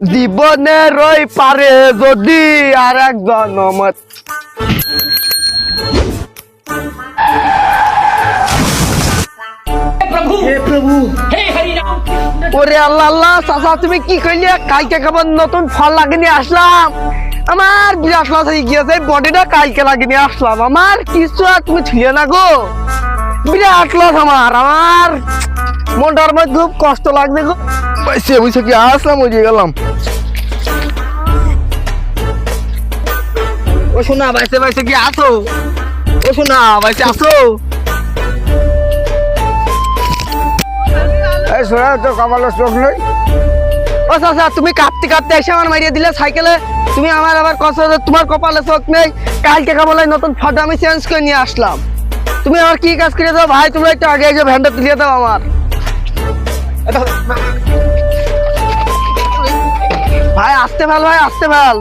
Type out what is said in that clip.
জীবনের ওই পারে যদি আর এক জনমত ওরে আল্লাহ আল্লাহ চাচা তুমি কি কইলে কালকে খাবার নতুন ফল লাগিয়ে আসলাম আমার বিরাট লস হয়ে গিয়েছে বডিটা কালকে লাগিয়ে আসলাম আমার কিছু আর তুমি ছিলে না গো বিরাট লস আমার মনটার মধ্যে খুব কষ্ট লাগবে গো পয়সা বুঝে কি আসলাম ওই গেলাম ও শোনা বাইসে বাইসে কি আসো ও শোনা বাইসে আসো এই শোনা তো কপালে চোখ নেই ও চাচা তুমি কাঁপতে কাঁপতে এসে আমার মারিয়ে দিলে সাইকেলে তুমি আমার আবার কথা তোমার কপালে চোখ নেই কালকে কাবলে নতুন ফটো আমি চেঞ্জ করে নিয়ে আসলাম তুমি আমার কি কাজ করে দাও ভাই তুমি একটু আগে এসে ভ্যানটা তুলিয়ে দাও আমার ভাই আসতে ভাল